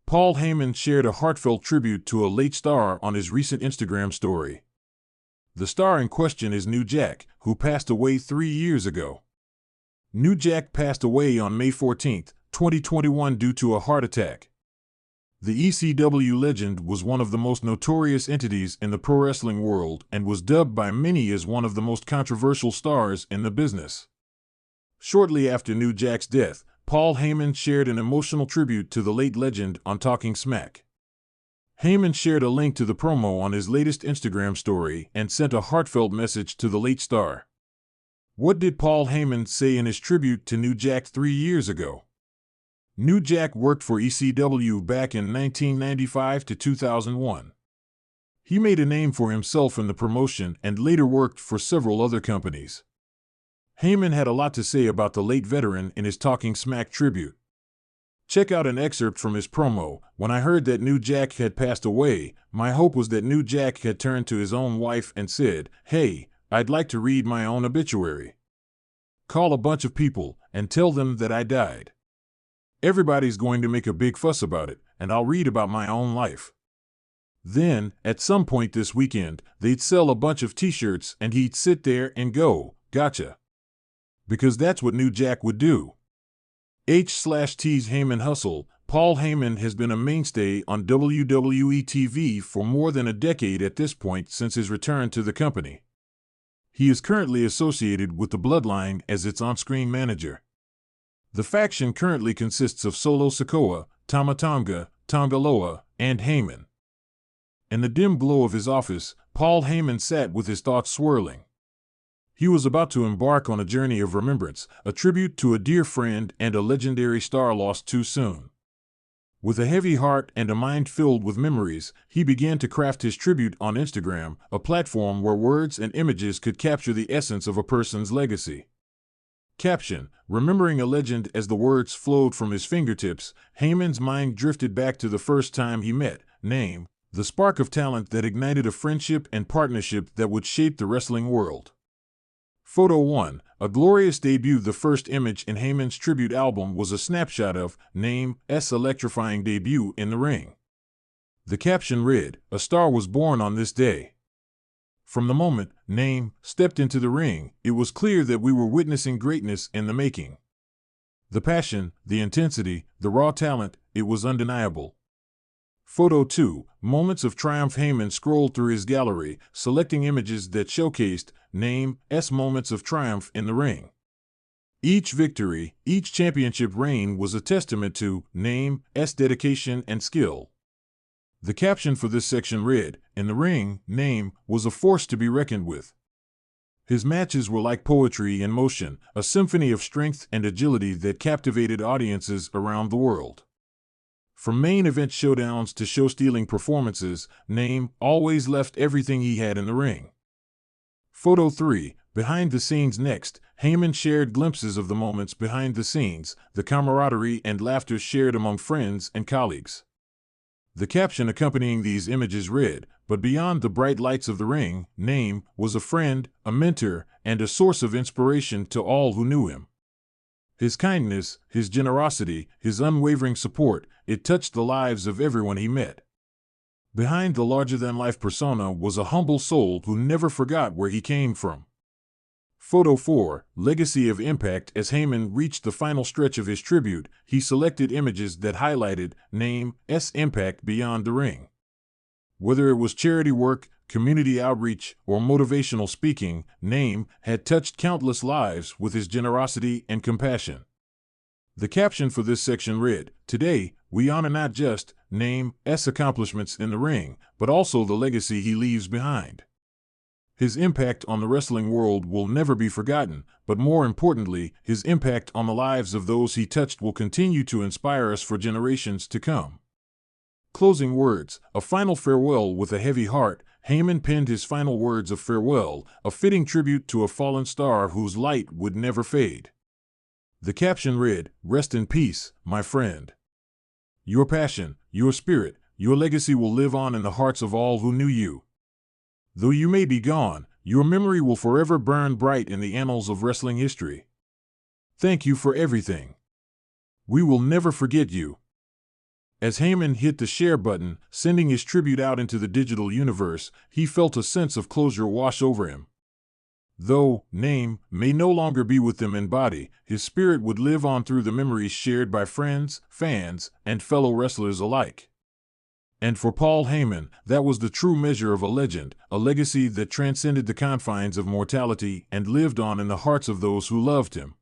Paul Heyman shared a heartfelt tribute to a late star on his recent Instagram story. The star in question is New Jack, who passed away 3 years ago. New Jack passed away on May 14, 2021 due to a heart attack. The ECW legend was one of the most notorious entities in the pro wrestling world and was dubbed by many as one of the most controversial stars in the business. Shortly after New Jack's death, Paul Heyman shared an emotional tribute to the late legend on Talking Smack. Heyman shared a link to the promo on his latest Instagram story and sent a heartfelt message to the late star. What did Paul Heyman say in his tribute to New Jack 3 years ago? New Jack worked for ECW back in 1995 to 2001. He made a name for himself in the promotion and later worked for several other companies. Heyman had a lot to say about the late veteran in his Talking Smack tribute. Check out an excerpt from his promo. When I heard that New Jack had passed away, my hope was that New Jack had turned to his own wife and said, "Hey, I'd like to read my own obituary. Call a bunch of people and tell them that I died. Everybody's going to make a big fuss about it, and I'll read about my own life. Then, at some point this weekend, they'd sell a bunch of t-shirts and he'd sit there and go, 'Gotcha.' Because that's what New Jack would do." H/T's Heyman Hustle. Paul Heyman has been a mainstay on WWE TV for more than a decade at this point since his return to the company. He is currently associated with the Bloodline as its on-screen manager. The faction currently consists of Solo Sikoa, Tama Tonga, Tongaloa, and Heyman. In the dim glow of his office, Paul Heyman sat with his thoughts swirling. He was about to embark on a journey of remembrance, a tribute to a dear friend and a legendary star lost too soon. With a heavy heart and a mind filled with memories, he began to craft his tribute on Instagram, a platform where words and images could capture the essence of a person's legacy. Caption: remembering a legend. As the words flowed from his fingertips, Heyman's mind drifted back to the first time he met. Name: the spark of talent that ignited a friendship and partnership that would shape the wrestling world. Photo 1. A glorious debut. The first image in Heyman's tribute album was a snapshot of Name's electrifying debut in the ring. The caption read, "A star was born on this day." From the moment Name stepped into the ring, it was clear that we were witnessing greatness in the making. The passion, the intensity, the raw talent, it was undeniable. Photo 2. Moments of triumph. Heyman scrolled through his gallery, selecting images that showcased Name's moments of triumph in the ring. Each victory, each championship reign was a testament to Name's dedication and skill. The caption for this section read, "In the ring, Name was a force to be reckoned with." His matches were like poetry in motion, a symphony of strength and agility that captivated audiences around the world. From main event showdowns to show-stealing performances, Name always left everything he had in the ring. Photo 3. Behind the scenes. Next, Heyman shared glimpses of the moments behind the scenes, the camaraderie and laughter shared among friends and colleagues. The caption accompanying these images read, "But beyond the bright lights of the ring, Name was a friend, a mentor, and a source of inspiration to all who knew him. His kindness, his generosity, his unwavering support, it touched the lives of everyone he met." Behind the larger-than-life persona was a humble soul who never forgot where he came from. Photo 4. Legacy of Impact. As Heyman reached the final stretch of his tribute, he selected images that highlighted Name's impact beyond the ring. Whether it was charity work, community outreach, or motivational speaking, Name had touched countless lives with his generosity and compassion. The caption for this section read, "Today, we honor not just Name's accomplishments in the ring, but also the legacy he leaves behind." His impact on the wrestling world will never be forgotten, but more importantly, his impact on the lives of those he touched will continue to inspire us for generations to come. Closing words. A final farewell. With a heavy heart, Heyman penned his final words of farewell, a fitting tribute to a fallen star whose light would never fade. The caption read, "Rest in peace, my friend. Your passion, your spirit, your legacy will live on in the hearts of all who knew you. Though you may be gone, your memory will forever burn bright in the annals of wrestling history. Thank you for everything. We will never forget you." As Heyman hit the share button, sending his tribute out into the digital universe, he felt a sense of closure wash over him. Though name may no longer be with him in body, his spirit would live on through the memories shared by friends, fans, and fellow wrestlers alike. And for Paul Heyman, that was the true measure of a legend, a legacy that transcended the confines of mortality and lived on in the hearts of those who loved him.